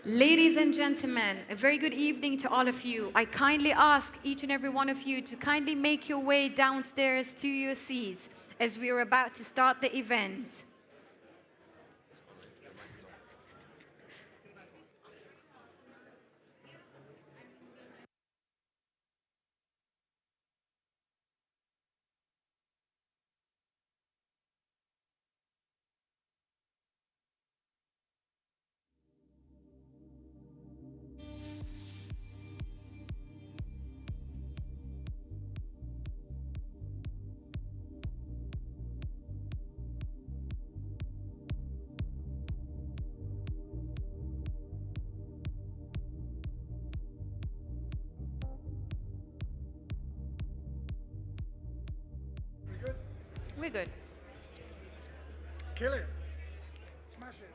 Ladies and gentlemen, a very good evening to all of you. I kindly ask each and every one of you to kindly make your way downstairs to your seats as we are about to start the event. We good? We're good. Kill it. Smash it.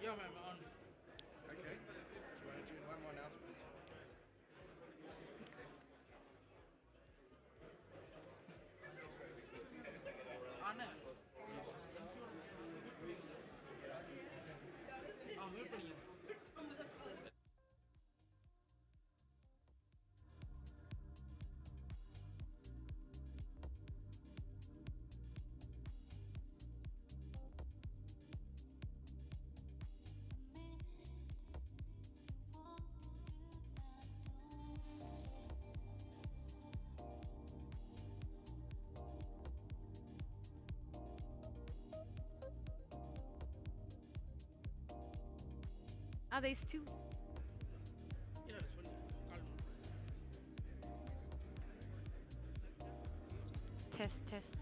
Yeah, man, on. Okay. Do you want to do one more announcement? On it. Mute பண்ணிக்கோ. Are these two? இல்ல இல்ல சொல்லு கால் பண்ணு. Test, test.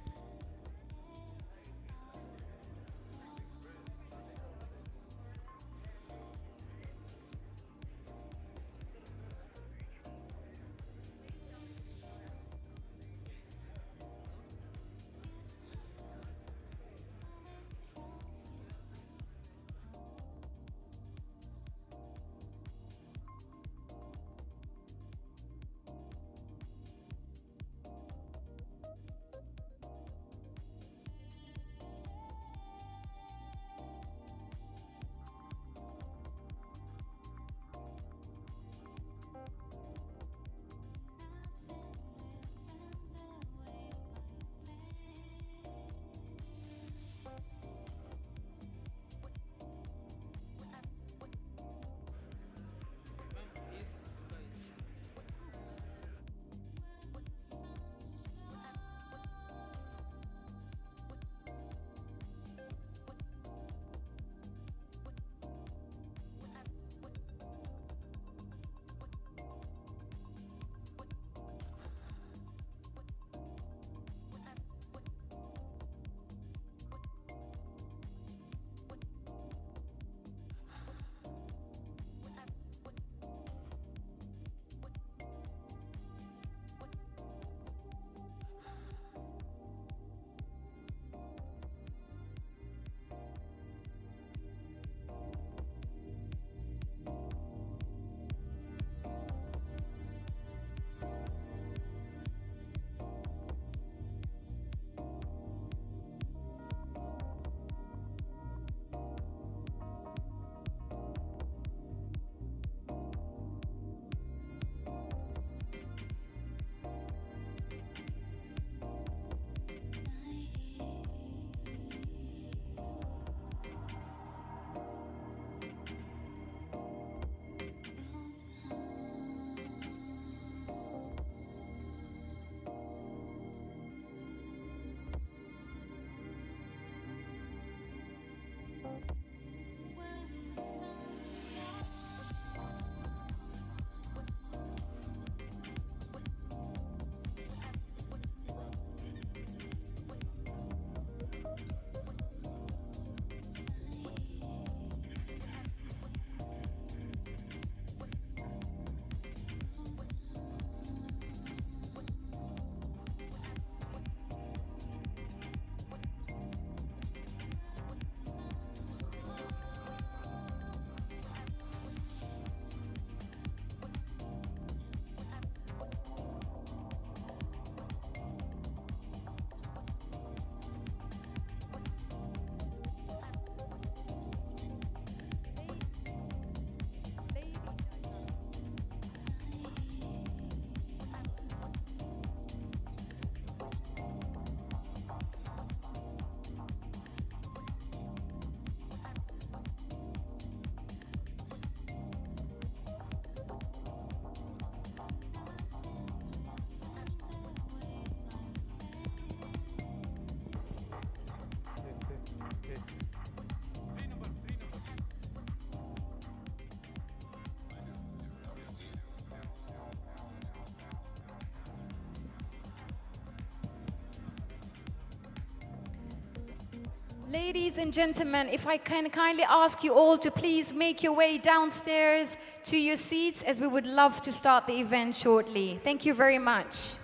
Ladies and gentlemen, if I can kindly ask you all to please make your way downstairs to your seats, as we would love to start the event shortly. Thank you very much.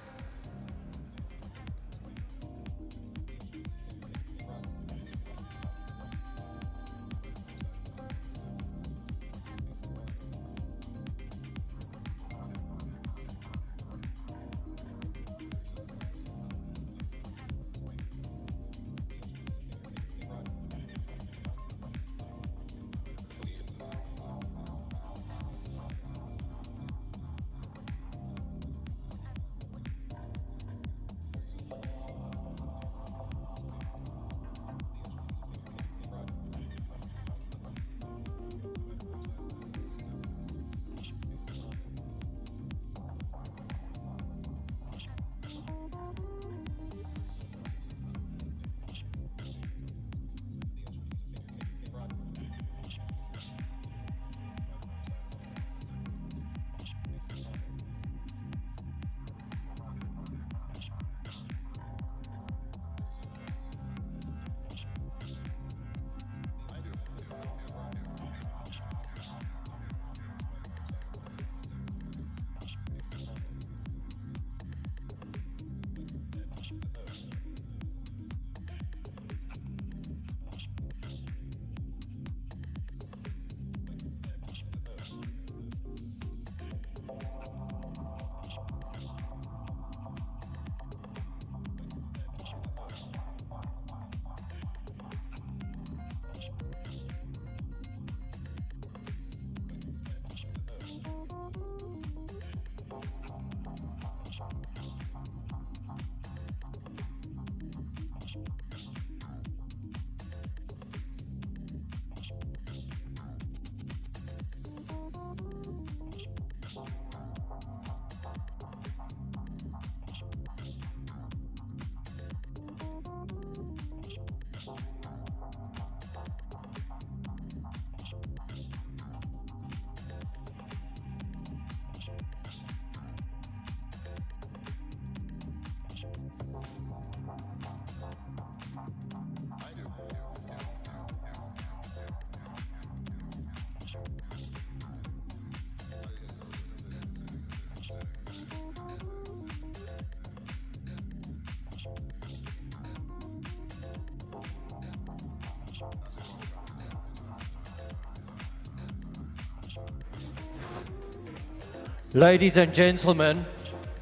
Ladies and gentlemen,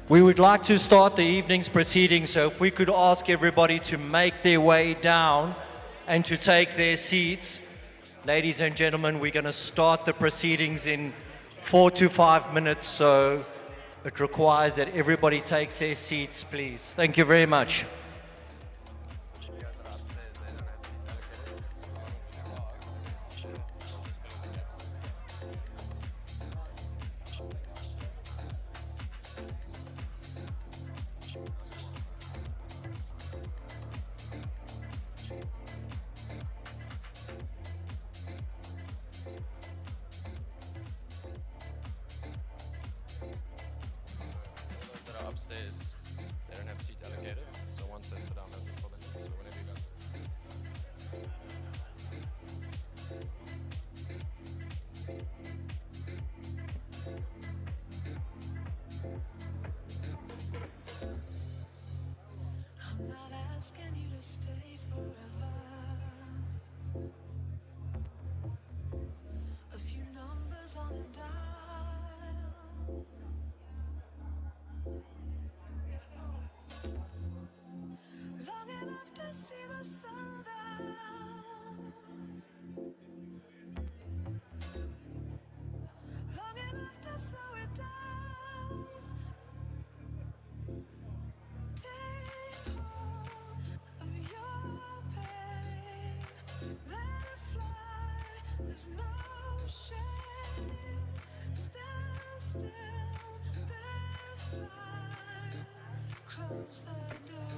we would like to start the evening's proceedings, so if we could ask everybody to make their way down and to take their seats. Ladies and gentlemen, we're going to start the proceedings in 4 to 5 minutes, so it requires that everybody takes their seats, please. Thank you very much. Upstairs, they don't have seats allocated, so once they sit down, they'll just pull them in. So whenever you guys. I'm not asking you to stay forever. A few numbers on a dial. Long enough to see the sun down. Long enough to slow it down. Take hold of your pain. Let it fly. There's no shame. Stand still this time. Close the door.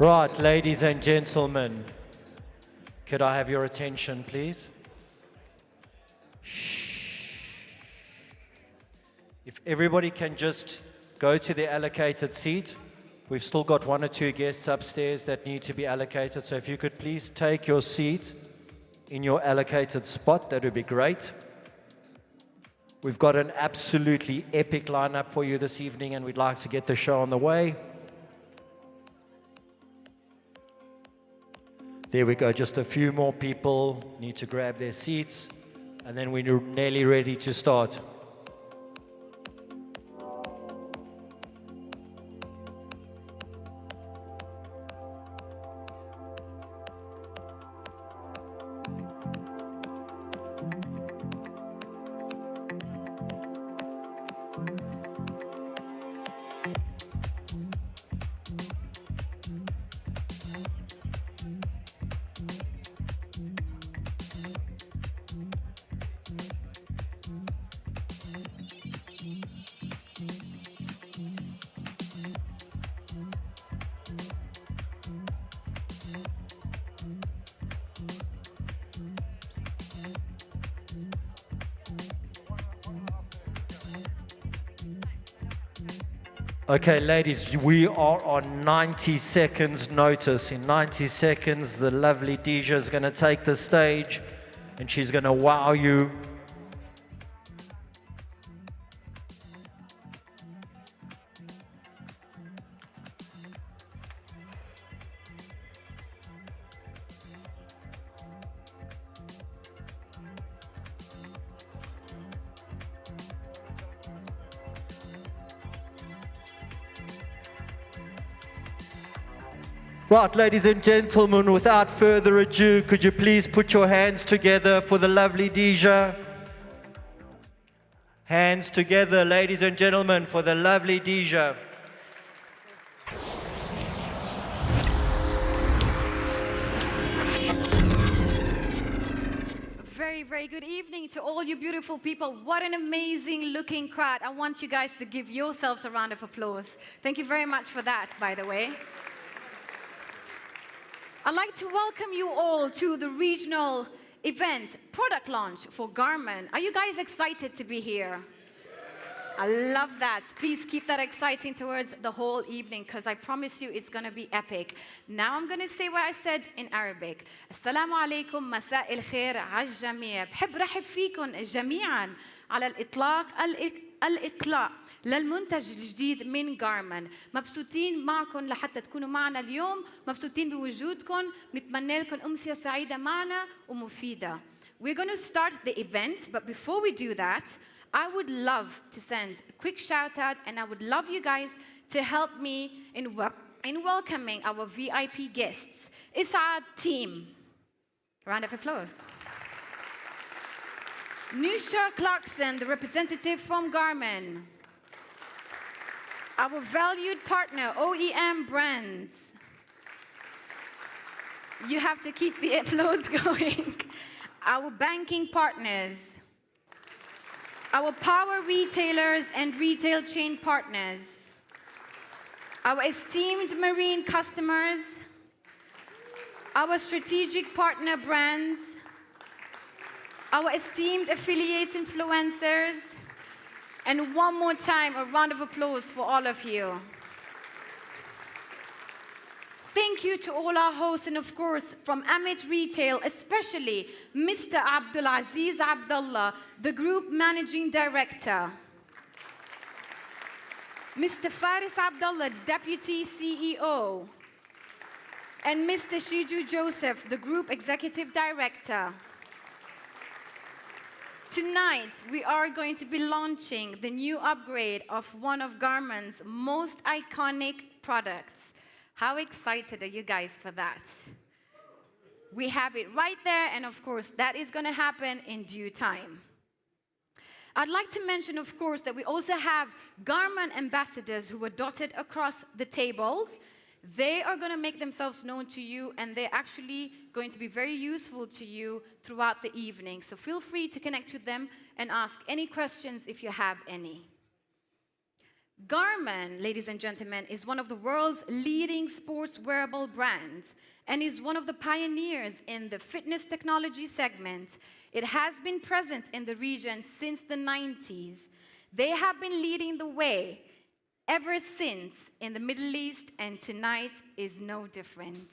Right, ladies and gentlemen, could I have your attention, please? If everybody can just go to the allocated seat. We've still got 1 or 2 guests upstairs that need to be allocated. So if you could please take your seat in your allocated spot, that would be great. We've got an absolutely epic lineup for you this evening, and we'd like to get the show on the way. There we go, just a few more people need to grab their seats, and then we're nearly ready to start. Okay, ladies, we are on 90 seconds notice. In 90 seconds, the lovely DJ is going to take the stage and she's going to wow you. Right, ladies and gentlemen, without further ado, could you please put your hands together for the lovely Deja? Hands together, ladies and gentlemen, for the lovely Deja. Very good evening to all you beautiful people. What an amazing looking crowd. I want you guys to give yourselves a round of applause. Thank you very much for that, by the way. I'd like to welcome you all to the regional event, product launch for Garmin. Are you guys excited to be here? I love that. Please keep that exciting towards the whole evening, because I promise you it's going to be epic. Now I'm going to say what I said in Arabic. Assalamu alaikum, مساء الخير على الجميع. بحب رحب فيكم جميعا على الإطلاق للمنتج الجديد من جارمن. مبسوطين معكم لحتى تكونوا معنا اليوم، مبسوطين بوجودكم، نتمنى لكم أمسية سعيدة معنا ومفيدة. We're going to start the event, but before we do that, I would love to send a quick shout out, and I would love you guys to help me in welcoming our VIP guests. Isad team. Round of applause. Nusha Clarkson, the representative from Garmin. Our valued partner, OEM Brands. You have to keep the applause going. Our banking partners. Our power retailers and retail chain partners. Our esteemed marine customers. Our strategic partner brands. Our esteemed affiliates, influencers. And one more time, a round of applause for all of you. Thank you to all our hosts, and of course, from Avid Retail, especially Mr. Abdulaziz Abdullah, the Group Managing Director. Mr. Faris Abdullah, the Deputy CEO. And Mr. Shiju Joseph, the Group Executive Director. Tonight, we are going to be launching the new upgrade of one of Garmin's most iconic products. How excited are you guys for that? We have it right there, and of course, that is going to happen in due time. I'd like to mention, of course, that we also have Garmin ambassadors who are dotted across the tables. They are going to make themselves known to you, and they're actually going to be very useful to you throughout the evening. So feel free to connect with them and ask any questions if you have any. Garmin, ladies and gentlemen, is one of the world's leading sports wearable brands and is one of the pioneers in the fitness technology segment. It has been present in the region since the 90s. They have been leading the way ever since in the Middle East, and tonight is no different.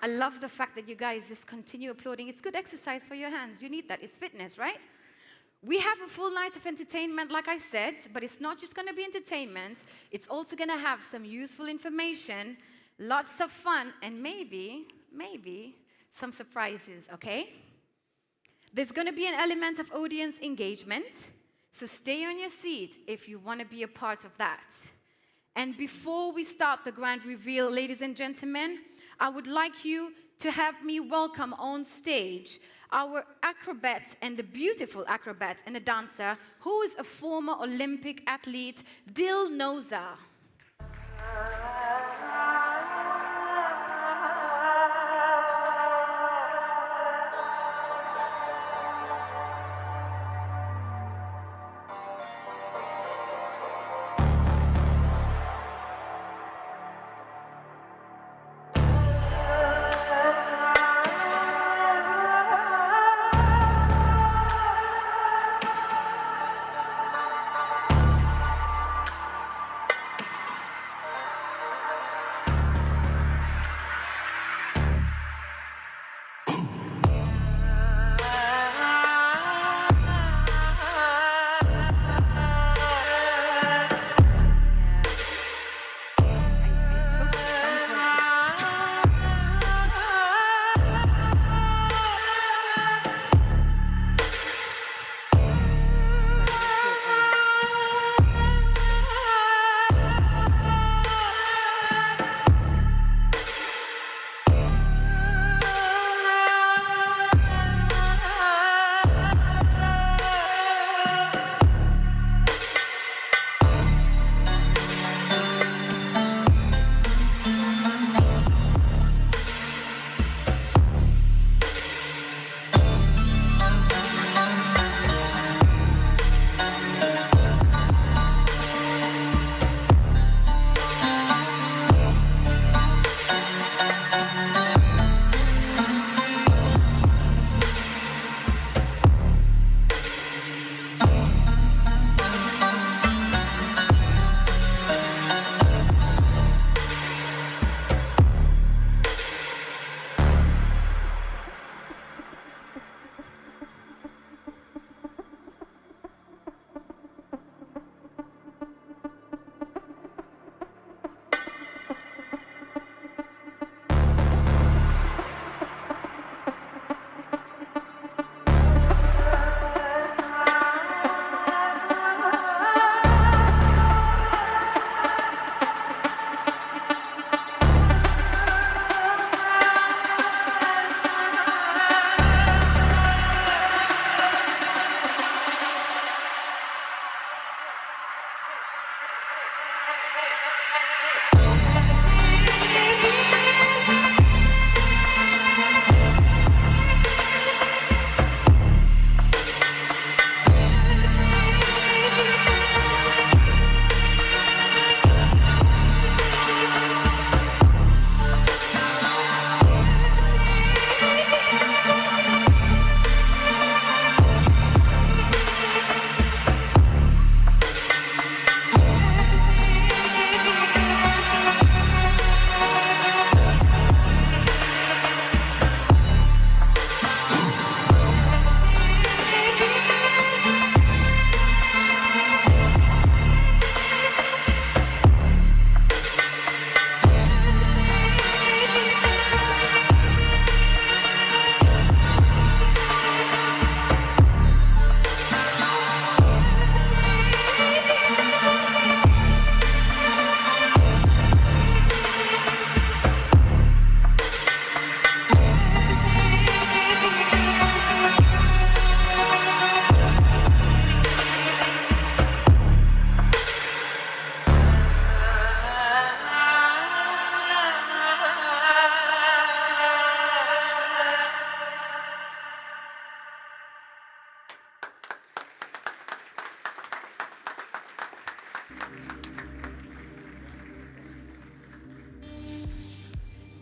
I love the fact that you guys just continue applauding. It's good exercise for your hands. You need that. It's fitness, right? We have a full night of entertainment, like I said, but it's not just going to be entertainment. It's also going to have some useful information, lots of fun, and maybe some surprises, okay? There's going to be an element of audience engagement, so stay on your seat if you want to be a part of that. And before we start the grand reveal, ladies and gentlemen, I would like you to have me welcome on stage our acrobat, and the beautiful acrobat and a dancer who is a former Olympic athlete, Dil Noza.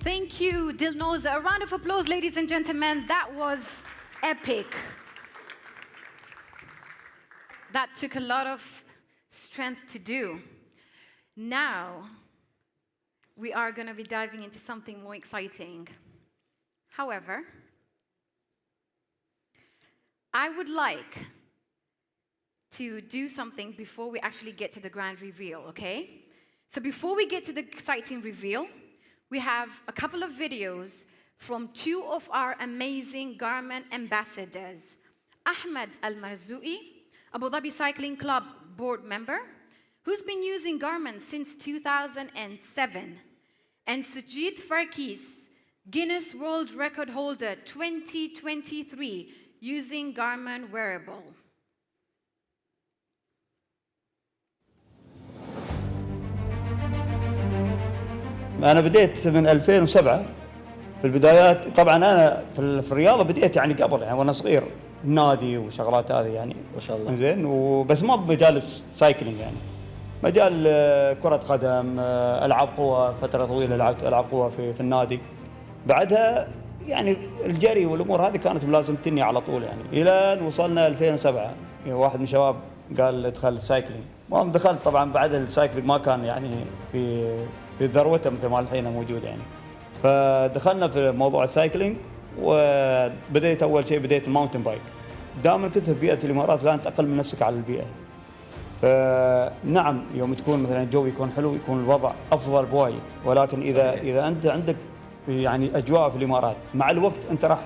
Thank you, Dilnoza. A round of applause, ladies and gentlemen. That was epic. That took a lot of strength to do. Now, we are going to be diving into something more exciting. However, I would like to do something before we actually get to the grand reveal, okay? So before we get to the exciting reveal, we have a couple of videos from two of our amazing Garmin ambassadors, Ahmed Al-Marzoui, Abu Dhabi Cycling Club board member, who's been using Garmin since 2007, and Sujit Farkis, Guinness World Record holder 2023, using Garmin wearable. أنا بديت من 2007 في البدايات. طبعا أنا في الرياضة بديت يعني قبل، يعني وأنا صغير نادي وشغلات هذه يعني ما شاء الله. زين، وبس ما بمجال السايكلينج، يعني مجال كرة قدم، ألعاب قوة. فترة طويلة لعبت ألعاب قوة في النادي. بعدها يعني الجري والأمور هذه كانت ملازمتني على طول، يعني إلى أن وصلنا 2007. يعني واحد من الشباب قال ادخل السايكلينج، المهم دخلت. طبعا بعد السايكلينج ما كان يعني في ذروته مثل ما الحين موجود يعني. فدخلنا في موضوع السايكلينج، وبديت اول شيء بديت الماونتن بايك. دائما كنت في بيئه الامارات لا تقل من نفسك على البيئه. فنعم يوم تكون مثلا الجو يكون حلو يكون الوضع افضل بوايد، ولكن اذا انت عندك يعني اجواء في الامارات، مع الوقت انت راح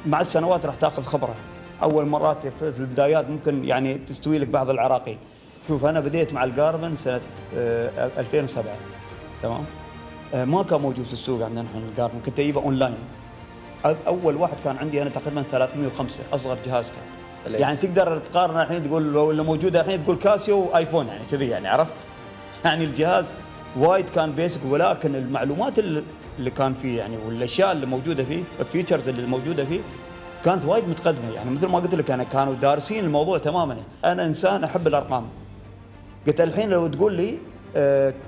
مع السنوات راح تاخذ خبره. اول مرات في البدايات ممكن يعني تستوي لك بعض العراقيل. شوف انا بديت مع الجارمن سنه 2007، تمام. ما كان موجود في السوق عندنا نحن الجارمن، كنت اجيبه اونلاين. اول واحد كان عندي انا تقريبا 305، اصغر جهاز كان. يعني تقدر تقارن الحين تقول لو اللي موجوده الحين تقول كاسيو وايفون، يعني كذي يعني، عرفت؟ يعني الجهاز وايد كان بيسك، ولكن المعلومات اللي كان فيه يعني والاشياء اللي موجوده فيه، الفيتشرز اللي موجوده فيه كانت وايد متقدمه. يعني مثل ما قلت لك انا كانوا دارسين الموضوع تماما. انا انسان احب الارقام. قلت الحين لو تقول لي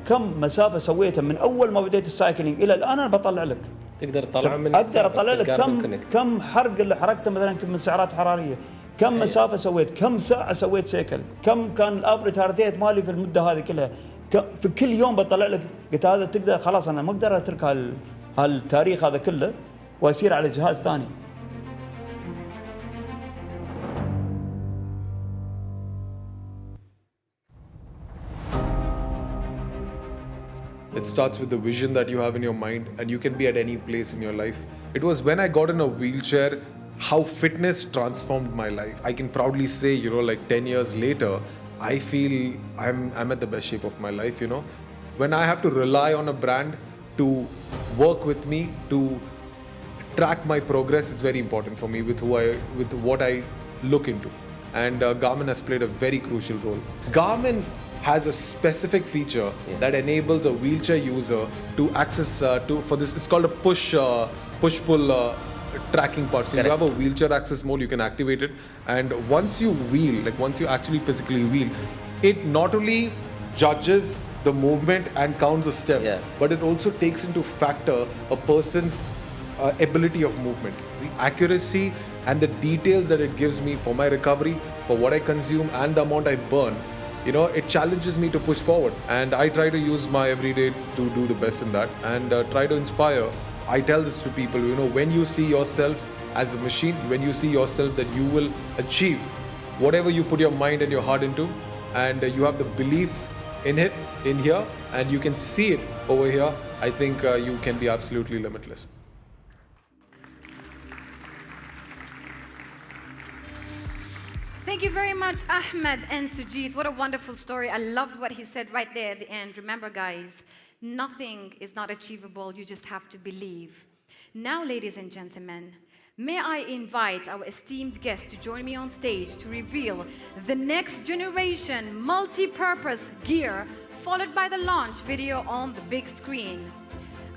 كم مسافه سويتها من اول ما بديت السايكلينج الى الان، انا بطلع لك. تقدر تطلع من اقدر اطلع لك كم حرق اللي حرقته مثلا من سعرات حراريه، كم مسافه سويت، كم ساعه سويت سيكل، كم كان الافريج هارت ريت مالي في المده هذه كلها. في كل يوم بطلع لك. قلت هذا تقدر خلاص، انا ما اقدر اترك هالتاريخ هذا كله واسير على جهاز ثاني. It starts with the vision that you have in your mind, and you can be at any place in your life. It was when I got in a wheelchair how fitness transformed my life. I can proudly say, like 10 years later, I feel I'm at the best shape of my life, When I have to rely on a brand to work with me, to track my progress, it's very important for me with what I look into. And Garmin has played a very crucial role. Garmin has a specific feature that enables a wheelchair user to access for this. It's called a push-pull tracking part. So you have a wheelchair access mode, you can activate it, and once you wheel, once you actually physically wheel, it not only judges the movement and counts a step, but it also takes into factor a person's ability of movement, the accuracy and the details that it gives me for my recovery, for what I consume and the amount I burn. It challenges me to push forward, and I try to use my everyday to do the best in that and try to inspire. I tell this to people, when you see yourself as a machine, when you see yourself that you will achieve whatever you put your mind and your heart into, and you have the belief in it, in here, and you can see it over here, I think you can be absolutely limitless. Thank you very much, Ahmed and Sujit. What a wonderful story. I loved what he said right there at the end. Remember, guys, nothing is not achievable. You just have to believe. Now, ladies and gentlemen, may I invite our esteemed guest to join me on stage to reveal the next generation multi-purpose gear, followed by the launch video on the big screen.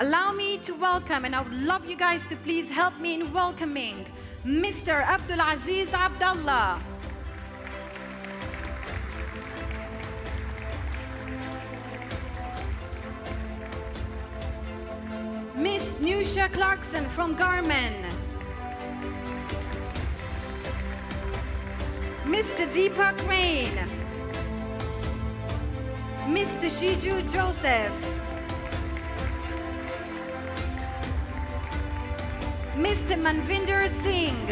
Allow me to welcome, and I would love you guys to please help me in welcoming Mr. Abdulaziz Abdallah. Miss New Alicia Clarkson from Garmin. Mr. Deepak Rain. Mr. Shiju Joseph. Mr. Manvinder Singh.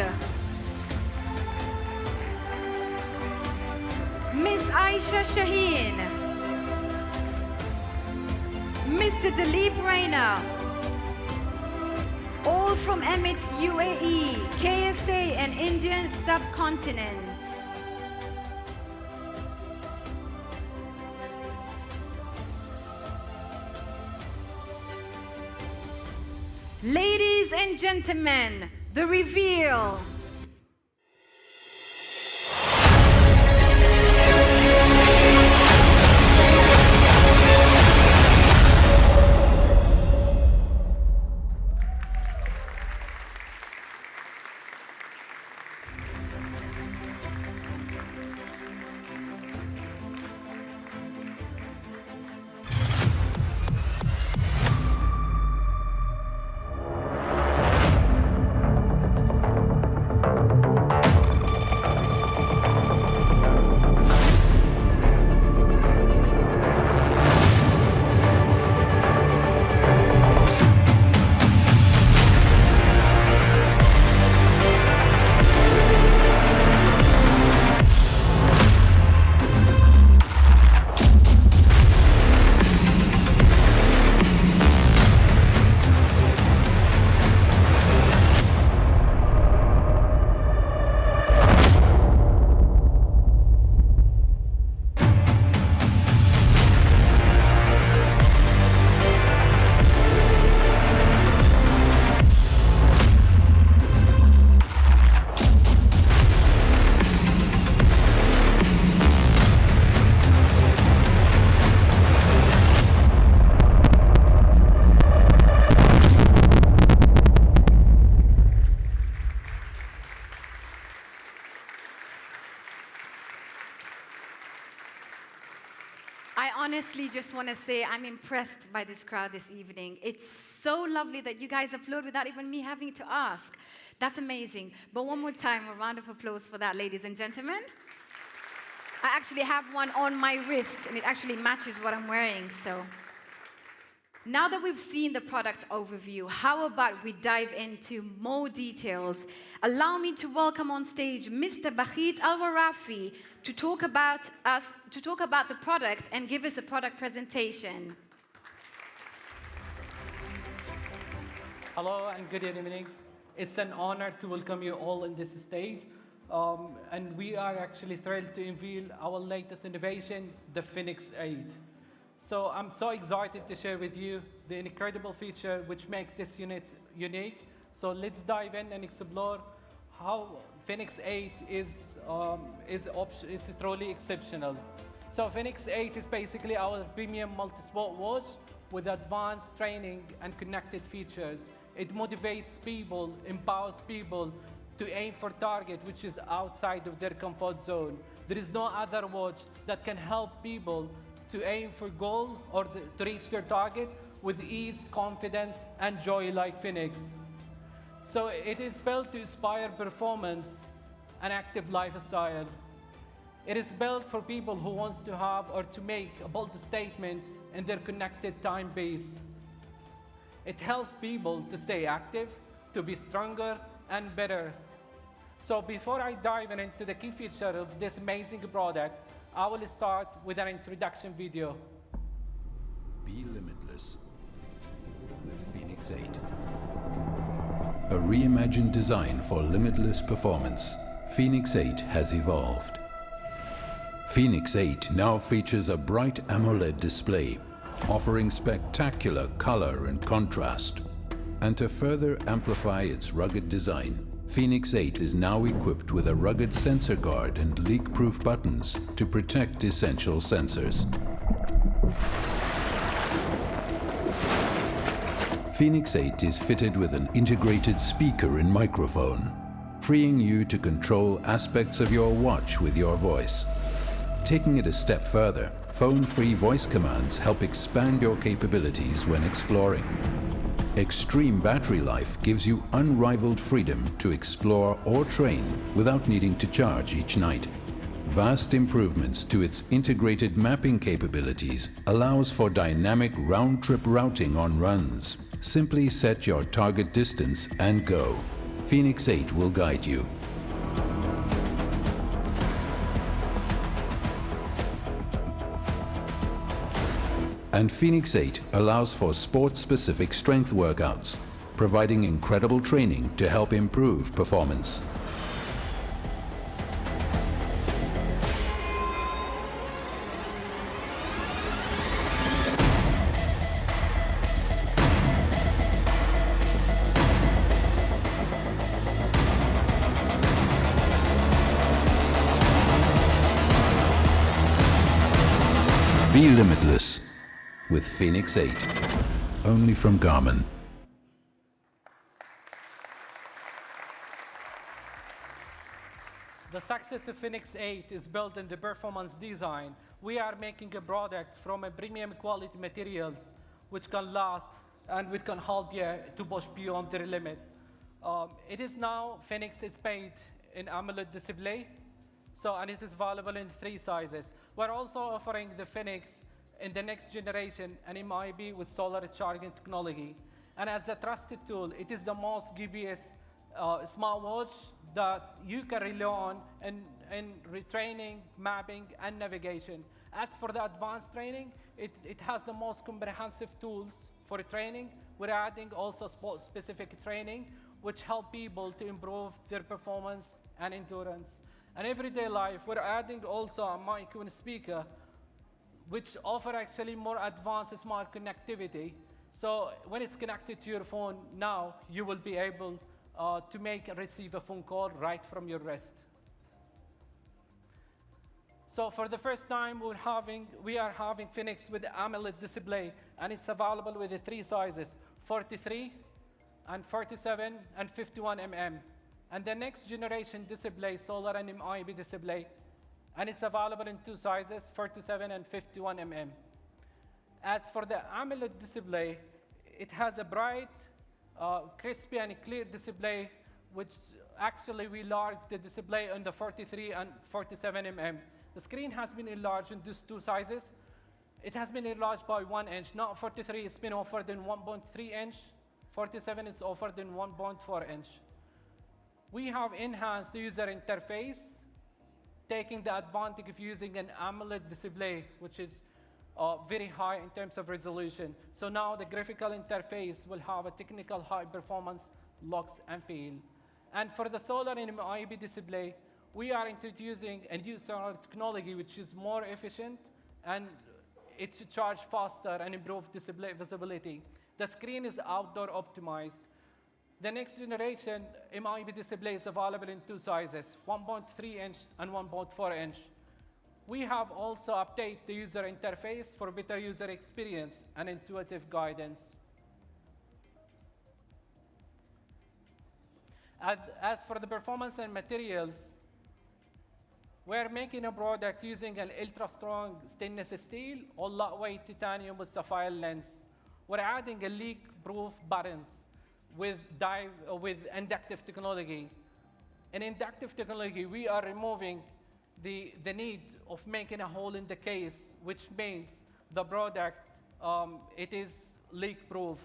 Miss Aisha Shaheen. Mr. Dilip Raina. All from Emirates UAE, KSA and Indian subcontinent. Ladies and gentlemen, the reveal. I honestly just want to say I'm impressed by this crowd this evening. It's so lovely that you guys applaud without even me having to ask. That's amazing. But one more time, a round of applause for that, ladies and gentlemen. I actually have one on my wrist, and it actually matches what I'm wearing, so. Now that we've seen the product overview, how about we dive into more details? Allow me to welcome on stage Mr. Bakhit Al-Warafi to talk about the product and give us a product presentation. Hello and good evening. It's an honor to welcome you all on this stage. And we are actually thrilled to unveil our latest innovation, the Fenix 8. So I'm so excited to share with you the incredible feature which makes this unit unique. So let's dive in and explore how Fenix 8 is truly exceptional. So Fenix 8 is basically our premium multi-sport watch with advanced training and connected features. It motivates people, empowers people to aim for target which is outside of their comfort zone. There is no other watch that can help people to aim for goal or to reach their target with ease, confidence, and joy like Fenix. So it is built to inspire performance and active lifestyle. It is built for people who want to have or to make a bold statement in their connected time base. It helps people to stay active, to be stronger and better. So before I dive into the key feature of this amazing product, I will start with an introduction video. Be limitless with Fenix 8. A reimagined design for limitless performance, Fenix 8 has evolved. Fenix 8 now features a bright AMOLED display, offering spectacular color and contrast. And to further amplify its rugged design, Fenix 8 is now equipped with a rugged sensor guard and leak-proof buttons to protect essential sensors. Fenix 8 is fitted with an integrated speaker and microphone, freeing you to control aspects of your watch with your voice. Taking it a step further, phone-free voice commands help expand your capabilities when exploring. Extreme battery life gives you unrivaled freedom to explore or train without needing to charge each night. Vast improvements to its integrated mapping capabilities allows for dynamic round-trip routing on runs. Simply set your target distance and go. Fenix 8 will guide you. And Fenix 8 allows for sport-specific strength workouts, providing incredible training to help improve performance. Be limitless with Fenix 8, only from Garmin. The success of Fenix 8 is built in the performance design. We are making a product from a premium quality materials which can last and which can help you to push beyond their limit. It is now Fenix is made in AMOLED display, and it is available in 3 sizes. We're also offering the Fenix in the next generation, an MIB with solar charging technology. And as a trusted tool, it is the most GPS smartwatch that you can rely on in retraining, mapping, and navigation. As for the advanced training, it has the most comprehensive tools for training. We're adding also sport-specific training, which help people to improve their performance and endurance. And everyday life, we're adding also a mic and speaker, which offer actually more advanced smart connectivity. So when it's connected to your phone now, you will be able to make and receive a phone call right from your wrist. So for the first time, we are having Fenix with AMOLED display, and it's available with the 3 sizes, 43 and 47 and 51 mm. And the next generation display, solar and MIB display, and it's available in 2 sizes, 47 and 51 mm. As for the AMOLED display, it has a bright, crispy and clear display, which actually we enlarged the display on the 43 and 47 mm. The screen has been enlarged in these 2 sizes. It has been enlarged by 1 inch. Now 43, it's been offered in 1.3 inch. 47, it's offered in 1.4 inch. We have enhanced the user interface, taking the advantage of using an AMOLED display, which is very high in terms of resolution. So now the graphical interface will have a technical high performance looks and feel. And for the solar and MIB display, we are introducing a new solar technology which is more efficient and it's charged faster and improved display visibility. The screen is outdoor optimized. The next generation MIB display is available in 2 sizes, 1.3 inch and 1.4 inch. We have also updated the user interface for better user experience and intuitive guidance. As for the performance and materials, we're making a product using an ultra-strong stainless steel or lightweight titanium with sapphire lens. We're adding a leak-proof buttons with inductive technology. In inductive technology, we are removing the need of making a hole in the case, which means the product, it is leak-proof.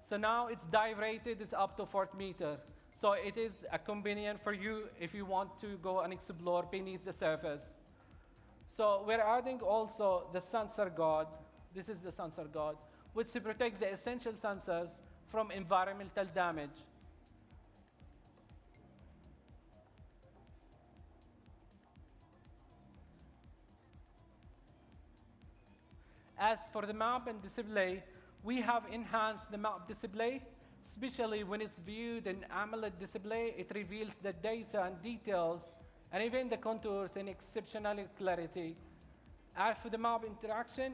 So now it's dive rated, it's up to 4 meters. So it is a convenient for you if you want to go and explore beneath the surface. So we're adding also the sensor guard. This is the sensor guard, which to protect the essential sensors from environmental damage. As for the map and display, we have enhanced the map display, especially when it's viewed in AMOLED display. It reveals the data and details, and even the contours in exceptional clarity. As for the map interaction,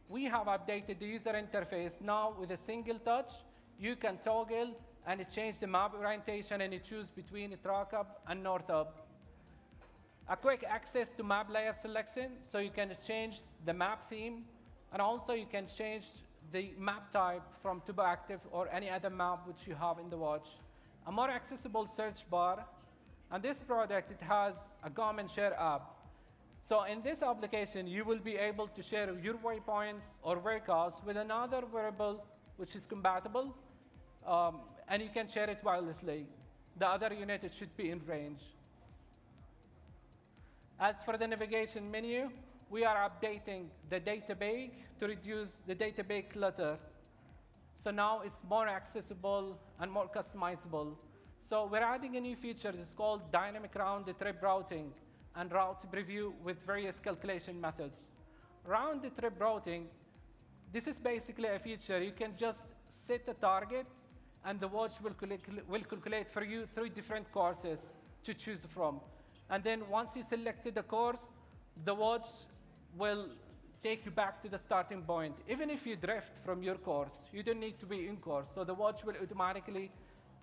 we have updated the user interface. Now with a single touch, you can toggle and change the map orientation and choose between track up and north up. A quick access to map layer selection, so you can change the map theme, and also you can change the map type from TurboActive or any other map which you have in the watch, a more accessible search bar, and this product, it has a Garmin Share app. So in this application, you will be able to share your waypoints or workouts with another wearable which is compatible, and you can share it wirelessly. The other unit, it should be in range. As for the navigation menu, we are updating the database to reduce the database clutter. So now it's more accessible and more customizable. So we're adding a new feature. It's called dynamic round-trip routing and route preview with various calculation methods. Round-trip routing, this is basically a feature. You can just set a target, and the watch will calculate for you 3 different courses to choose from. And then once you selected the course, the watch will take you back to the starting point. Even if you drift from your course, you don't need to be in course. So the watch will automatically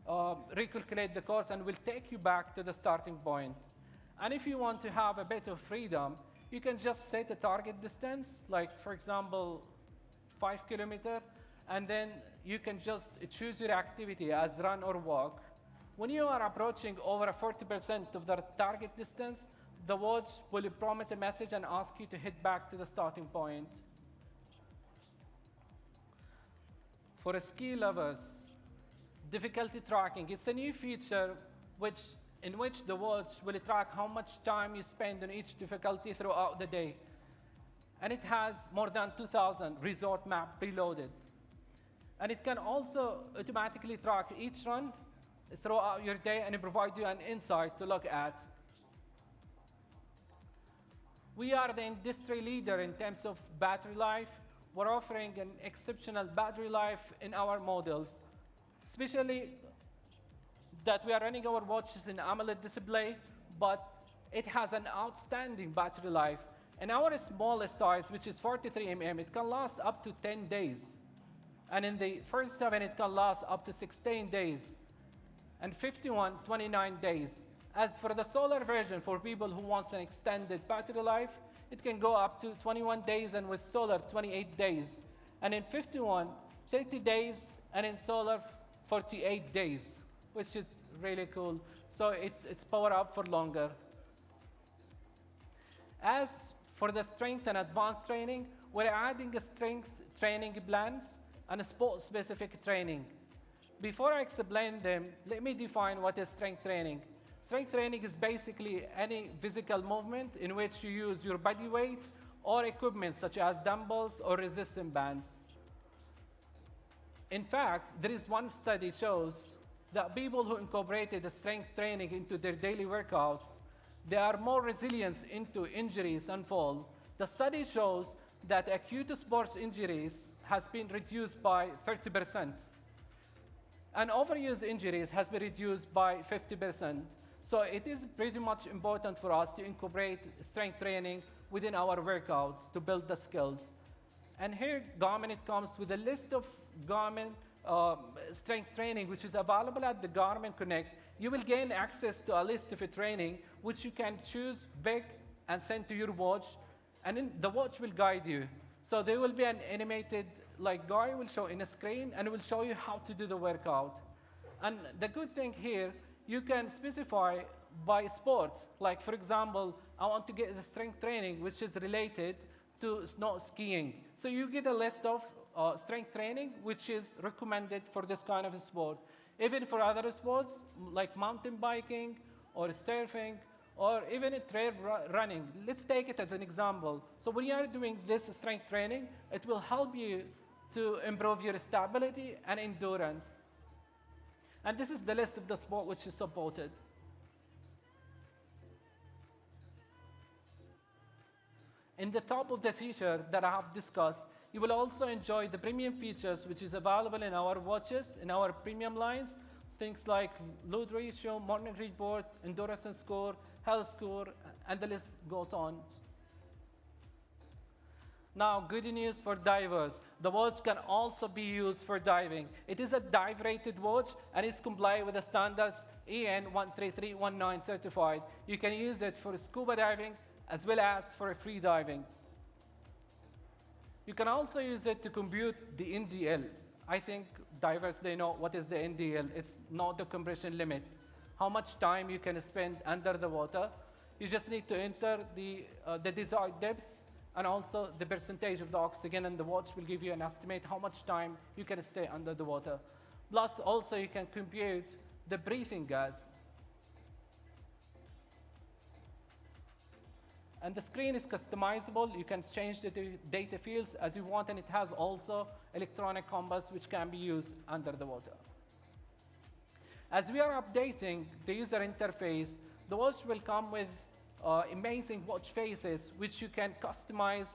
recalculate the course and will take you back to the starting point. And if you want to have a bit of freedom, you can just set a target distance, like for example, 5 kilometers, and then you can just choose your activity as run or walk. When you are approaching over 40% of the target distance, the watch will prompt a message and ask you to head back to the starting point. For ski lovers, difficulty tracking. It's a new feature in which the watch will track how much time you spend on each difficulty throughout the day. And it has more than 2,000 resort maps preloaded. And it can also automatically track each run throughout your day and provide you an insight to look at. We are the industry leader in terms of battery life. We're offering an exceptional battery life in our models, especially that we are running our watches in AMOLED display, but it has an outstanding battery life. In our smallest size, which is 43 mm, it can last up to 10 days. And in the first 7, it can last up to 16 days. And 51, 29 days. As for the solar version, for people who want an extended battery life, it can go up to 21 days, and with solar, 28 days. And in 51, 30 days, and in solar, 48 days, which is really cool. So it's power up for longer. As for the strength and advanced training, we're adding a strength training plans and a sport-specific training. Before I explain them, let me define what is strength training. Strength training is basically any physical movement in which you use your body weight or equipment such as dumbbells or resistance bands. In fact, there is one study shows that people who incorporated the strength training into their daily workouts, they are more resilient into injuries and fall. The study shows that acute sports injuries has been reduced by 30%. And overuse injuries has been reduced by 50%. So it is pretty much important for us to incorporate strength training within our workouts to build the skills. And here, Garmin, it comes with a list of Garmin strength training, which is available at the Garmin Connect. You will gain access to a list of a training, which you can choose, pick, and send to your watch, and then the watch will guide you. So there will be an animated guy will show in a screen, and it will show you how to do the workout. And the good thing here, you can specify by sport. Like for example, I want to get the strength training, which is related to snow skiing. So you get a list of strength training, which is recommended for this kind of a sport. Even for other sports, like mountain biking or surfing, or even trail running. Let's take it as an example. So when you are doing this strength training, it will help you to improve your stability and endurance. And this is the list of the sport which is supported. In the top of the feature that I have discussed, you will also enjoy the premium features which is available in our watches, in our premium lines, things like load ratio, morning report, endurance score, health score, and the list goes on. Now, good news for divers. The watch can also be used for diving. It is a dive-rated watch and is compliant with the standards EN 13319 certified. You can use it for scuba diving as well as for free diving. You can also use it to compute the NDL. I think divers, they know what is the NDL. It's not the compression limit. How much time you can spend under the water. You just need to enter the desired depth and also the percentage of the oxygen, and the watch will give you an estimate how much time you can stay under the water. Plus, also you can compute the breathing gas. And the screen is customizable. You can change the data fields as you want, and it has also electronic compass which can be used under the water. As we are updating the user interface, the watch will come with amazing watch faces which you can customize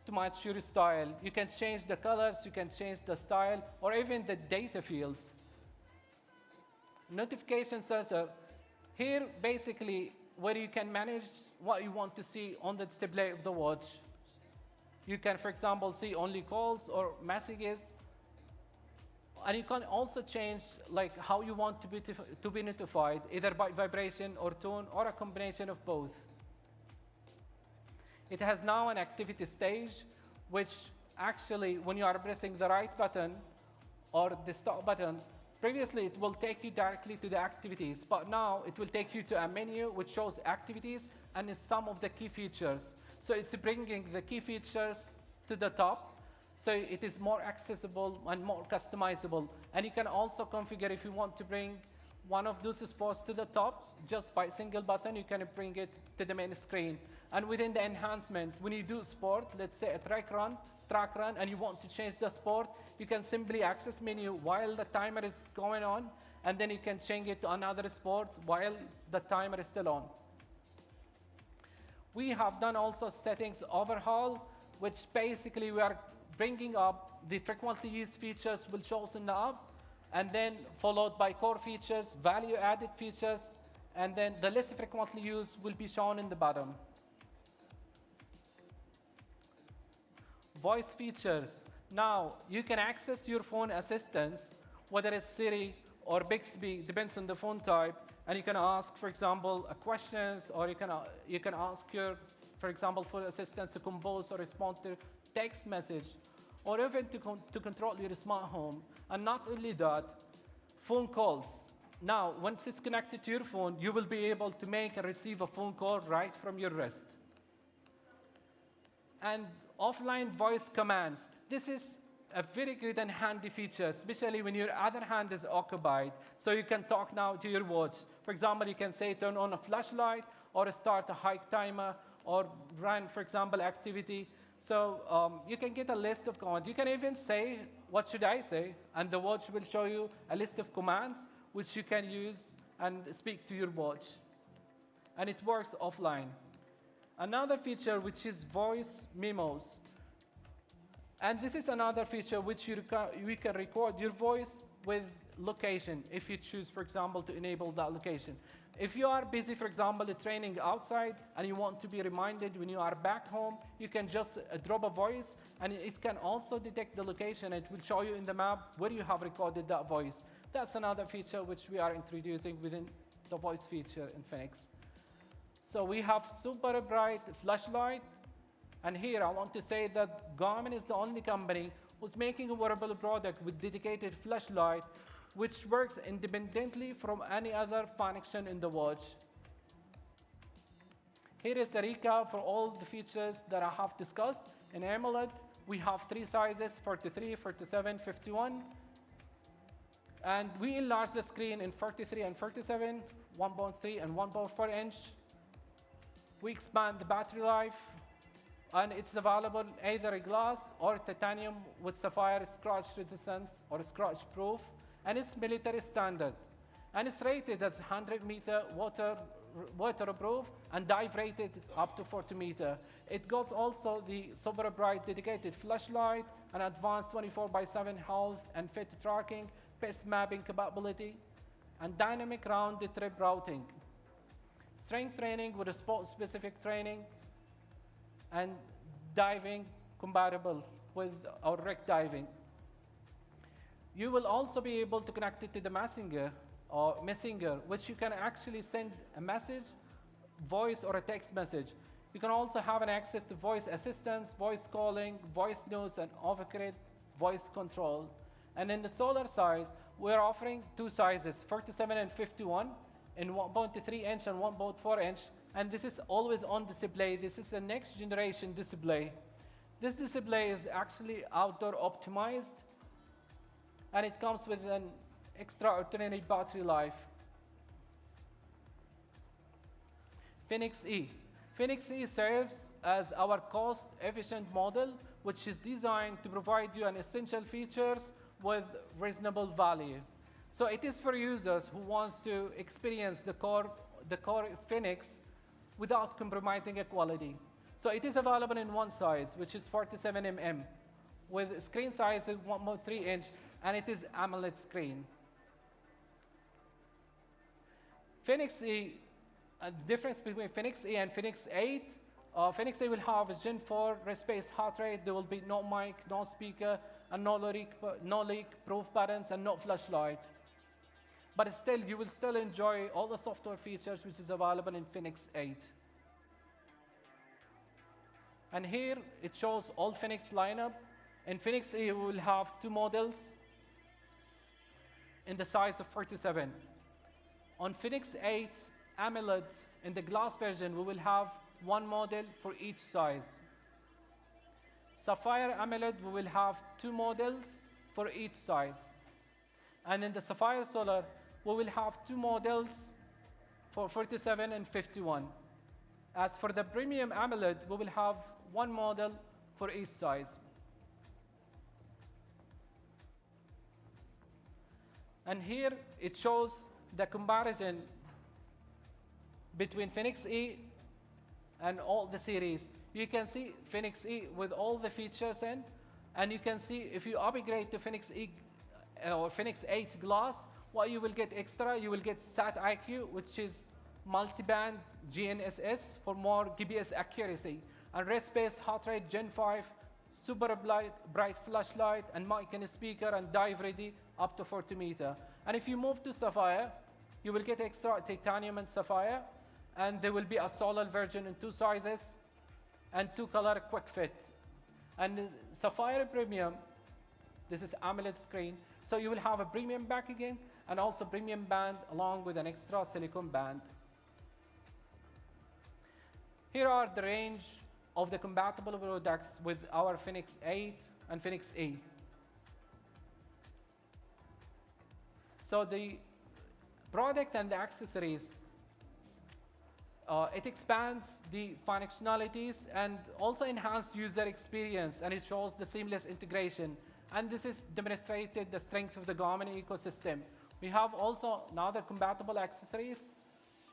to match your style. You can change the colors, you can change the style, or even the data fields. Notification center. Here, basically, where you can manage what you want to see on the display of the watch. You can, for example, see only calls or messages. And you can also change like how you want to be notified, either by vibration or tone, or a combination of both. It has now an activity stage, which actually, when you are pressing the right button or the stop button, previously it will take you directly to the activities, but now it will take you to a menu which shows activities and some of the key features. So it's bringing the key features to the top, so it is more accessible and more customizable. And you can also configure if you want to bring one of those spots to the top, just by a single button, you can bring it to the main screen. And within the enhancement, when you do sport, let's say a track run, and you want to change the sport, you can simply access menu while the timer is going on, and then you can change it to another sport while the timer is still on. We have done also settings overhaul, which basically we are bringing up the frequently used features will show us in the app, and then followed by core features, value-added features, and then the less frequently used will be shown in the bottom. Voice features. Now, you can access your phone assistants, whether it's Siri or Bixby, depends on the phone type, and you can ask, for example, questions, or you can ask your, for example, phone assistant to compose or respond to text message, or even to control your smart home. And not only that, phone calls. Now, once it's connected to your phone, you will be able to make and receive a phone call right from your wrist. And offline voice commands. This is a very good and handy feature, especially when your other hand is occupied. So you can talk now to your watch. For example, you can say turn on a flashlight, or start a hike timer, or run, for example, activity. So you can get a list of commands. You can even say, what should I say? And the watch will show you a list of commands which you can use and speak to your watch. And it works offline. Another feature which is voice memos. And this is another feature which you can record your voice with location if you choose, for example, to enable that location. If you are busy, for example, training outside and you want to be reminded when you are back home, you can just drop a voice, and it can also detect the location. It will show you in the map where you have recorded that voice. That's another feature which we are introducing within the voice feature in Fenix. So we have super bright flashlight, and here I want to say that Garmin is the only company who's making a wearable product with dedicated flashlight, which works independently from any other function in the watch. Here is a recap for all the features that I have discussed. In AMOLED, we have 3 sizes, 43, 47, 51. And we enlarge the screen in 43 and 47, 1.3 and 1.4 inch. We expand the battery life, and it's available either a glass or titanium with sapphire scratch resistance or scratch proof, and it's military standard. And it's rated as 100-meter waterproof and dive rated up to 40 meter. It got also the super bright dedicated flashlight, and advanced 24/7 health and fit tracking, pace mapping capability, and dynamic round trip routing. Strength training with a sport-specific training, and diving compatible with our wreck diving. You will also be able to connect it to the messenger, which you can actually send a message, voice, or a text message. You can also have an access to voice assistance, voice calling, voice notes, and override voice control. And in the solar size, we're offering two sizes, 47 and 51, in 1.3 inch and 1.4 inch. And this is always on display. This is the next generation display. This display is actually outdoor optimized, and it comes with an extraordinary battery life. Fenix E. Fenix E serves as our cost-efficient model, which is designed to provide you an essential features with reasonable value. So it is for users who wants to experience the core Fenix without compromising quality. So it is available in one size, which is 47 mm, with screen size of 1.3 inch, and it is AMOLED screen. Fenix E, the difference between Fenix E and Fenix 8, Fenix E will have a Gen 4 rest-based heart rate. There will be no mic, no speaker, and no leak-proof buttons, and no flashlight. But still, you will still enjoy all the software features which is available in Fenix 8. And here, it shows all Fenix lineup. In Fenix E, we will have two models in the size of 47. On Fenix 8 AMOLED, in the glass version, we will have one model for each size. Sapphire AMOLED, we will have two models for each size. And in the Sapphire Solar, we will have two models for 47 and 51. As for the Premium AMOLED, we will have one model for each size. And here it shows the comparison between Fenix E and all the series. You can see Fenix E with all the features in, and you can see if you upgrade to Fenix E or Fenix 8 glass, what you will get extra, you will get SAT IQ, which is multi-band GNSS for more GPS accuracy, and rest-based heart rate Gen 5, super bright flashlight, and mic and speaker, and dive ready up to 40 meter. And if you move to Sapphire, you will get extra titanium and sapphire, and there will be a solar version in two sizes and two color quick fit. And Sapphire Premium, this is AMOLED screen, so you will have a premium packaging and also premium band along with an extra silicone band. Here are the range of the compatible products with our Fenix 8 and Fenix E. So the product and the accessories, it expands the functionalities and also enhances user experience, and it shows the seamless integration. And this is demonstrated the strength of the Garmin ecosystem. We have also other compatible accessories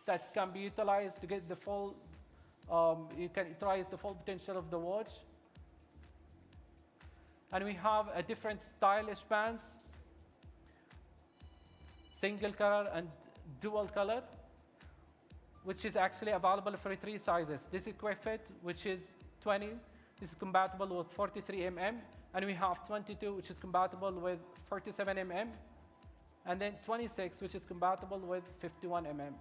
that can be utilized to get the full, you can utilize the full potential of the watch. And we have a different stylish bands, single color and dual color, which is actually available for three sizes. This is quick fit, which is 20. This is compatible with 43 mm. And we have 22, which is compatible with 47 mm. And then 26, which is compatible with 51 mm.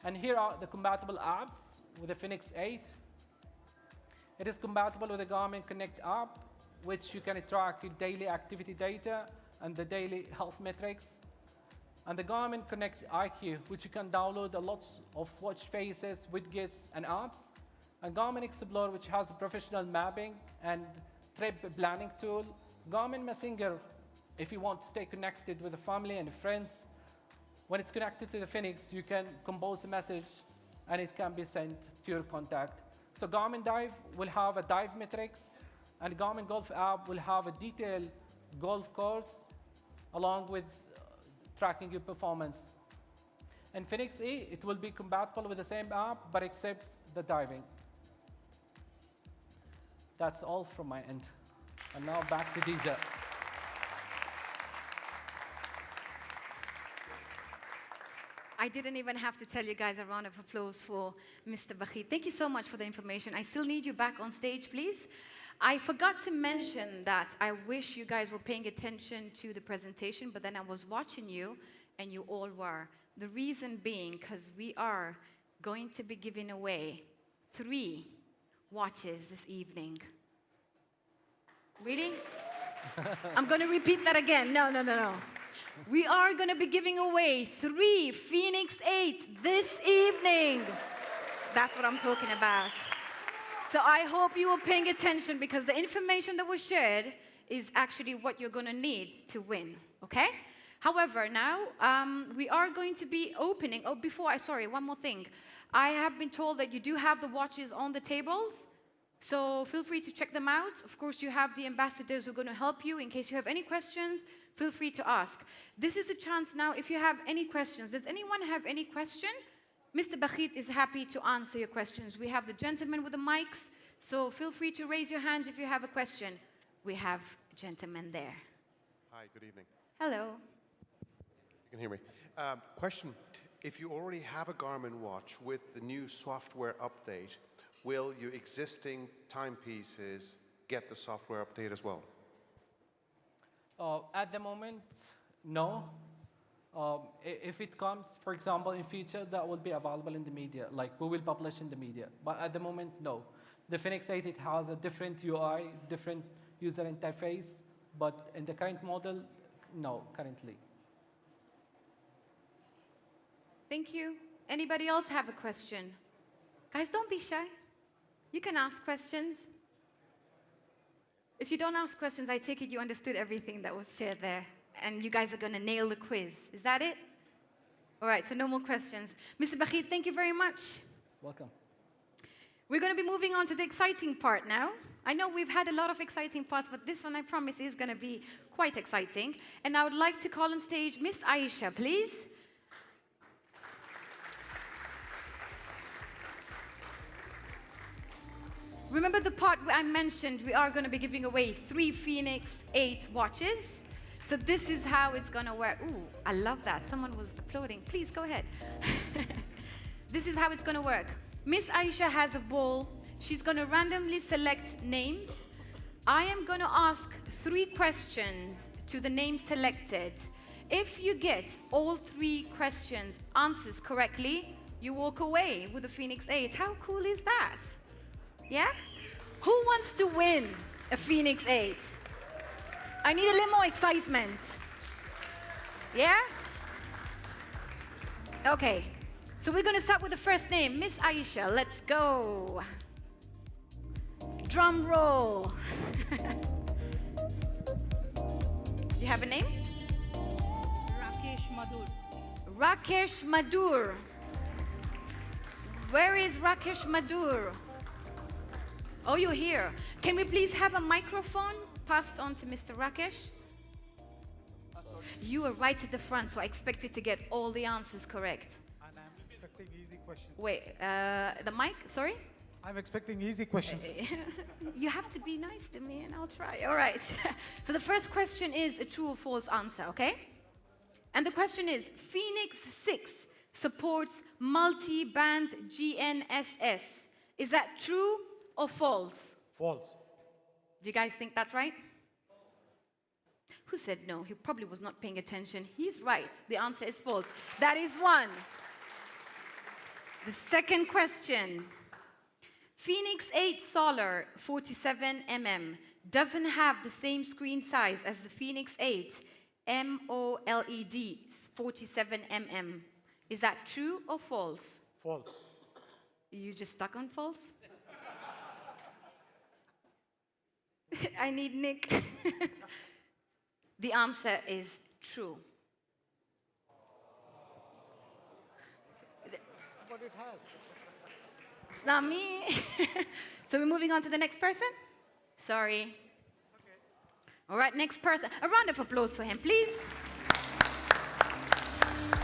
And here are the compatible apps with the Fenix 8. It is compatible with the Garmin Connect app, which you can track your daily activity data and the daily health metrics. And the Garmin Connect IQ, which you can download a lot of watch faces, widgets, and apps. And Garmin Explore, which has a professional mapping and trip planning tool. Garmin Messenger, if you want to stay connected with the family and friends. When it's connected to the Fenix, you can compose a message and it can be sent to your contact. So Garmin Dive will have a dive metrics, and Garmin Golf app will have a detailed golf course along with tracking your performance. And Fenix E, it will be compatible with the same app, but except the diving. That's all from my end. And now back to DJ. I didn't even have to tell you guys a round of applause for Mr. Bakhit. Thank you so much for the information. I still need you back on stage, please. I forgot to mention that I wish you guys were paying attention to the presentation, but then I was watching you, and you all were. The reason being, because we are going to be giving away 3 watches this evening. Really? I'm going to repeat that again. No. We are going to be giving away 3 Fenix 8 this evening. That's what I'm talking about. So I hope you are paying attention because the information that was shared is actually what you're going to need to win, okay? However, now we are going to be opening, one more thing. I have been told that you do have the watches on the tables, so feel free to check them out. Of course, you have the ambassadors who are going to help you. In case you have any questions, feel free to ask. This is the chance now if you have any questions. Does anyone have any question? Mr. Bakhit is happy to answer your questions. We have the gentleman with the mics, so feel free to raise your hand if you have a question. We have a gentleman there. Hi, good evening. Hello. You can hear me. Question, if you already have a Garmin watch with the new software update, will your existing timepieces get the software update as well? At the moment, no. If it comes, for example, in future, that will be available in the media, like we will publish in the media. But at the moment, no. The Fenix 8, it has a different UI, different user interface, but in the current model, no, currently. Thank you. Anybody else have a question? Guys, don't be shy. You can ask questions. If you don't ask questions, I take it you understood everything that was shared there. And you guys are going to nail the quiz. Is that it? All right, so no more questions. Mr. Bakhit, thank you very much. Welcome. We're going to be moving on to the exciting part now. I know we've had a lot of exciting parts, but this one, I promise, is going to be quite exciting. And I would like to call on stage Miss Aisha, please. Remember the part where I mentioned we are going to be giving away 3 Fenix 8 watches? So this is how it's going to work. Ooh, I love that. Someone was applauding. Please go ahead. This is how it's going to work. Miss Aisha has a ball. She's going to randomly select names. I am going to ask 3 questions to the name selected. If you get all 3 questions answers correctly, you walk away with the Fenix 8. How cool is that? Yeah? Who wants to win a Fenix 8? I need a little more excitement. Yeah? Okay. So we're going to start with the first name, Miss Aisha. Let's go. Drum roll. Do you have a name? Rakesh Madhur. Rakesh Madhur. Where is Rakesh Madhur? Oh, you're here. Can we please have a microphone passed on to Mr. Rakesh? You are right at the front, so I expect you to get all the answers correct. And I'm expecting easy questions. Wait, the mic, sorry? I'm expecting easy questions. You have to be nice to me and I'll try. All right. So the first question is a true or false answer, okay? And the question is, Fenix 6 supports multi-band GNSS. Is that true or false? False. Do you guys think that's right? Who said no? He probably was not paying attention. He's right. The answer is false. That is 1. The second question. Fenix 8 Solar 47mm doesn't have the same screen size as the Fenix 8 AMOLED 47mm. Is that true or false? False. You just stuck on false? I need Nick. The answer is true. But it has. It's not me. So we're moving on to the next person? Sorry. Okay. All right, next person. A round of applause for him, please.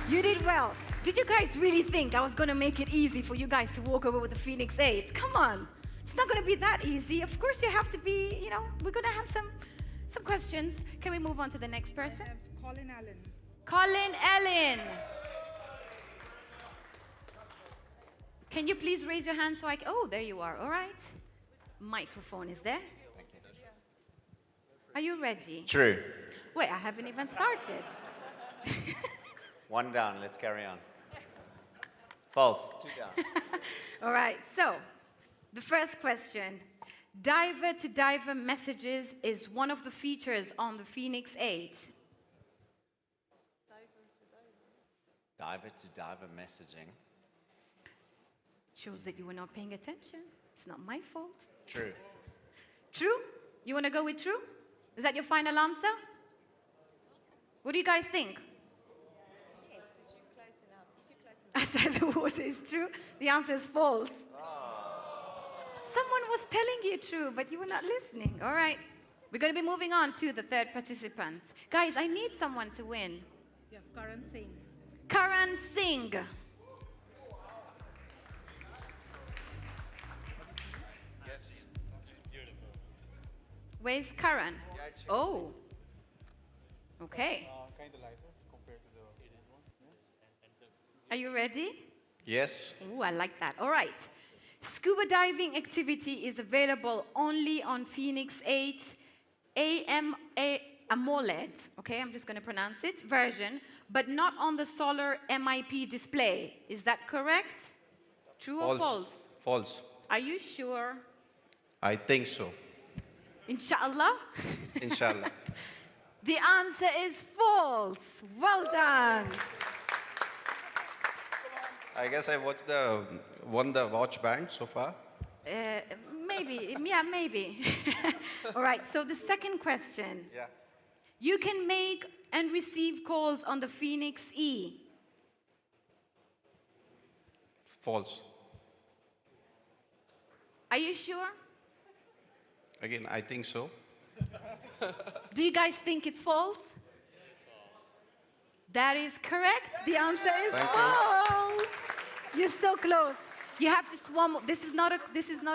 You did well. Did you guys really think I was going to make it easy for you guys to walk over with the Fenix 8? Come on. It's not going to be that easy. Of course, you have to be, we're going to have some questions. Can we move on to the next person? I have Colin Allen. Colin Allen. Can you please raise your hand so I can... Oh, there you are. All right. Microphone is there. Are you ready? True. Wait, I haven't even started. 1 down. Let's carry on. False. Two down. All right, so the first question. Diver-to-diver messages is one of the features on the Fenix 8. Diver-to-diver messaging. Shows that you were not paying attention. It's not my fault. True. True? You want to go with true? Is that your final answer? What do you guys think? Yes, because you're close enough. If you're close enough. I said the water is true. The answer is false. Someone was telling you true, but you were not listening. All right. We're going to be moving on to the third participant. Guys, I need someone to win. You have Karan Singh. Karan Singh. Where's Karan? Oh. Okay. Kind of lighter compared to the one. Are you ready? Yes. Oh, I like that. All right. Scuba diving activity is available only on Fenix 8 AMOLED, okay, I'm just going to pronounce it, version, but not on the solar MIP display. Is that correct? True or false? False. Are you sure? I think so. Inshallah? Inshallah. The answer is false. Well done. I guess I won the watch band so far. Maybe, yeah, maybe. All right, so the second question. Yeah. You can make and receive calls on the Fenix E. False. Are you sure? Again, I think so. Do you guys think it's false? That is correct. The answer is false. You're so close. You have to swam. This is not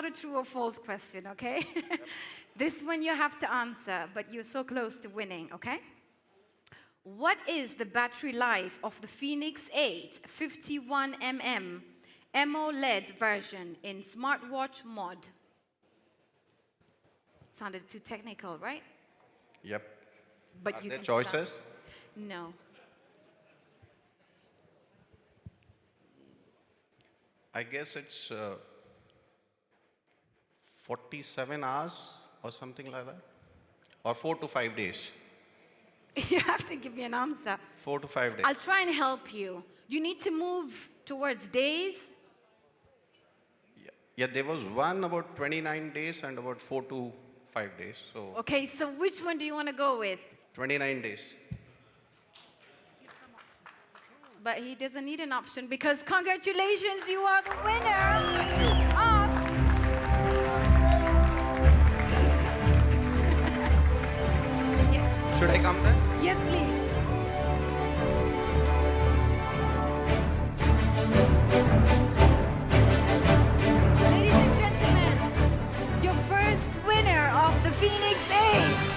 a true or false question, okay? This one you have to answer, but you're so close to winning, okay? What is the battery life of the Fenix 8 51mm AMOLED version in Smartwatch mod? Sounded too technical, right? Yep. But Are you there can stop. choices? No. I guess it's 47 hours or something like that. Or 4 to 5 days. You have to give me an answer. 4 to 5 days. I'll try and help you. You need to move towards days. Yeah, there was one about 29 days and about 4 to 5 days. So Okay, so which one do you want to go with? 29 days. But he doesn't need an option because congratulations, you are the winner of Should I come there? Yes, please. Ladies and gentlemen, your first winner of the Fenix 8.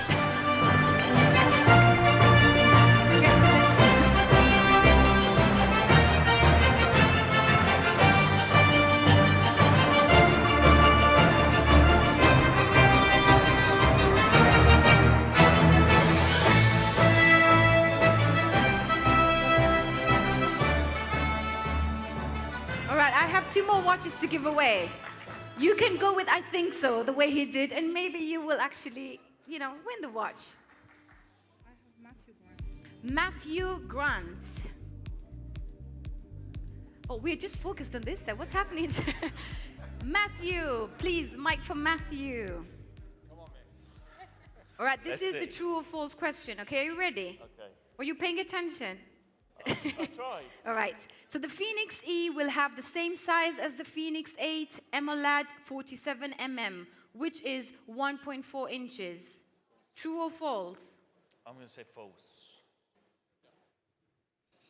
All right, I have 2 more watches to give away. You can go with I think so, the way he did, and maybe you will actually, win the watch. I have Matthew Matthew Grant. Grant. Oh, we're just focused on this side. What's happening? Matthew, please, mic for Matthew. All right, this is the true or false question, okay? Are you ready? Okay. Are you paying attention? I tried. All right, so the Fenix E will have the same size as the Fenix 8 AMOLED 47mm, which is 1.4 inches. True or false? I'm going to say false.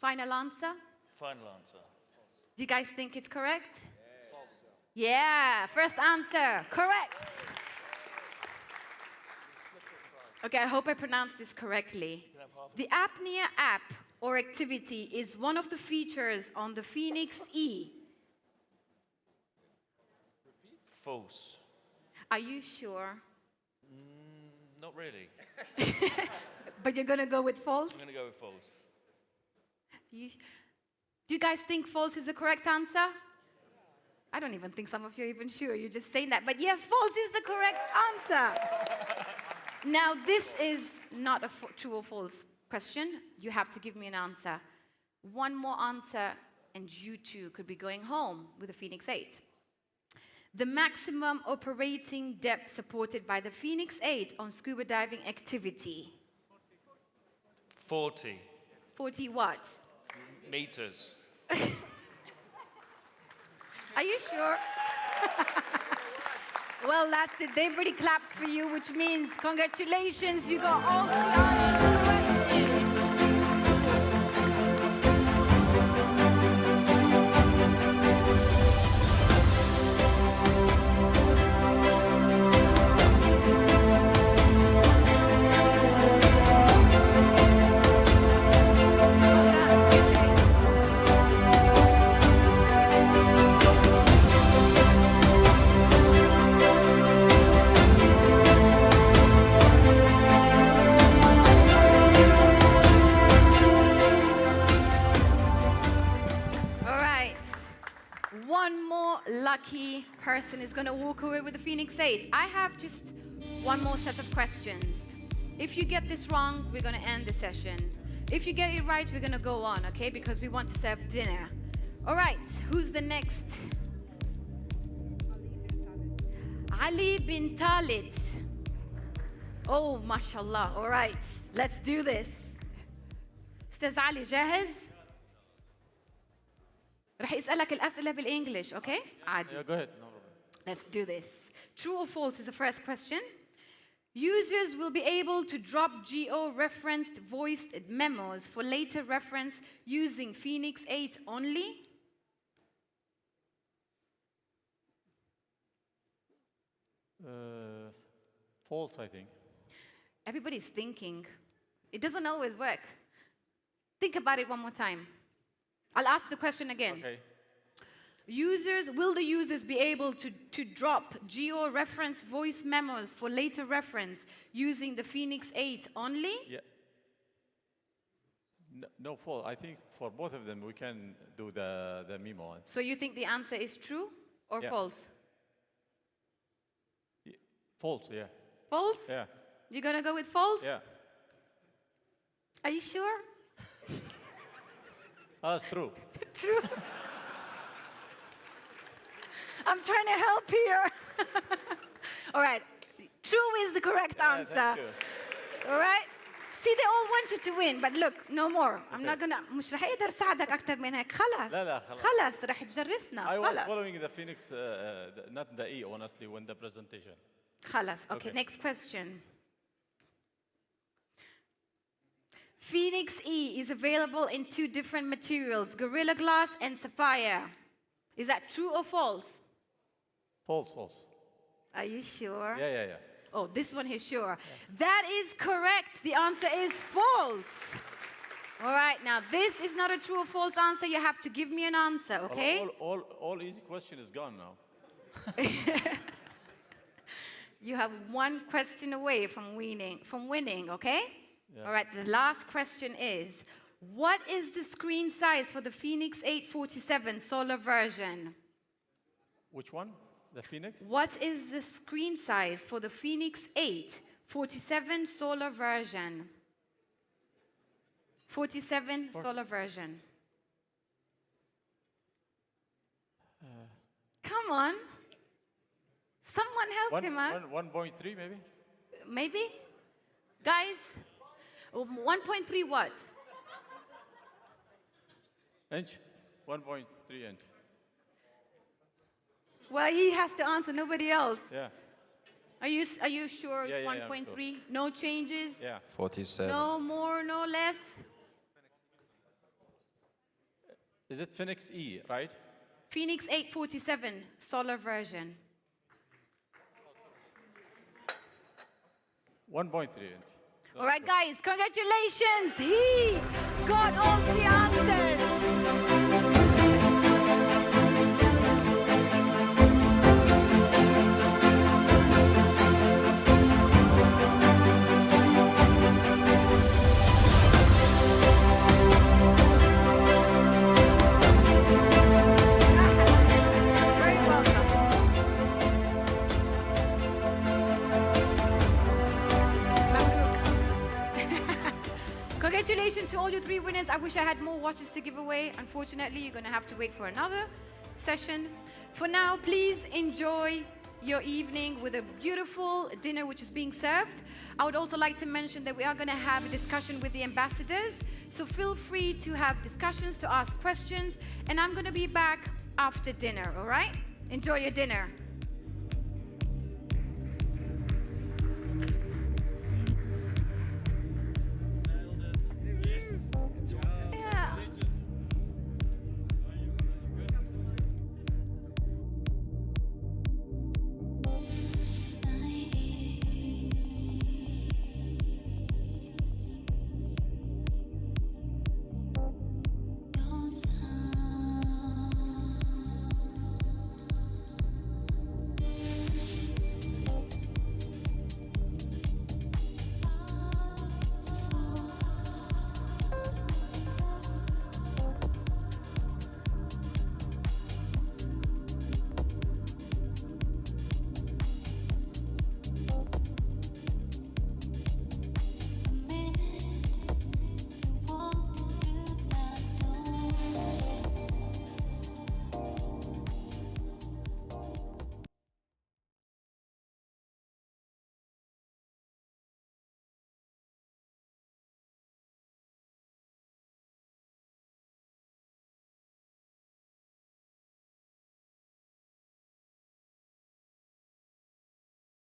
Final answer? Final answer. Do you guys think it's correct? Yeah, first answer, correct. Okay, I hope I pronounced this correctly. The apnea app or activity is one of the features on the Fenix E. False. Are you sure? Not really. But you're going to go with false? I'm going to go with false. Do you guys think false is the correct answer? I don't even think some of you are even sure. You're just saying that. But yes, false is the correct answer. Now, this is not a true or false question. You have to give me an answer. One more answer, and you two could be going home with the Fenix 8. The maximum operating depth supported by the Fenix 8 on scuba diving activity. 40 40 what? meters. Are you sure? Well, that's it. They've already clapped for you, which means congratulations. You got all the answers correct. One more lucky person is going to walk away with the Fenix 8. I have just one more set of questions. If you get this wrong, we're going to end the session. If you get it right, we're going to go on, okay? Because we want to serve dinner. All right, who's the next? Ali bin Talid. Oh, mashallah. All right, let's do this. Ustaz Ali, جاهز؟ رح يسألك الأسئلة بالإنجليش, okay? عادي. Yeah, go ahead. No problem. Let's do this. True or false is the first question. Users will be able to drop geo-referenced voiced memos for later reference using Fenix 8 only. False, I think. Everybody's thinking. It doesn't always work. Think about it one more time. I'll ask the question again. Okay. Will the users be able to drop geo-reference voice memos for later reference using the Fenix 8 only? Yeah. No, false. I think for both of them we can do the memo. So you think the answer is true or Yeah. false? False, yeah. False? Yeah. You're gonna go with false? Yeah. Are you sure? That's true. True. I'm trying to help here. All right. True is the correct answer. Thank you. All right? See, they all want you to win, but look, no more. I'm not gonna مش رح اقدر اساعدك اكثر من هيك. خلص. لا خلاص. خلص رح تجرسنا. I was خلص. following the Phoenix, not the E, honestly, when the presentation. خلص. Okay, next question. Phoenix E is available in 2 different materials, Gorilla Glass and Sapphire. Is that true or false? False, false. Are you sure? Yeah. Oh, this one is sure. That is correct. The answer is false. All right, now this is not a true or false answer. You have to give me an answer, okay? All easy question is gone now. You have 1 question away from winning, okay? Yeah. All right, the last question is, what is the screen size for the Fenix 847 solar version? Which one? The Phoenix? What is the screen size for the Fenix 847 solar version? 47 solar version. Come on. Someone help him out. 1.3 maybe? Maybe? Guys, 1.3 what? Inch? 1.3 inch. Well, he has to answer, nobody else. Yeah. Are you sure Yeah, it's yeah, I'm 1.3? sure. No changes? Yeah. 47. No more, no less? Is it Phoenix E, right? Fenix 847 solar version. 1.3 inch. All right, guys, congratulations. He got all 3 answers. Congratulations to all you 3 winners. I wish I had more watches to give away. Unfortunately, you're going to have to wait for another session. For now, please enjoy your evening with a beautiful dinner which is being served. I would also like to mention that we are going to have a discussion with the ambassadors. So feel free to have discussions, to ask questions. And I'm going to be back after dinner, all right? Enjoy your dinner.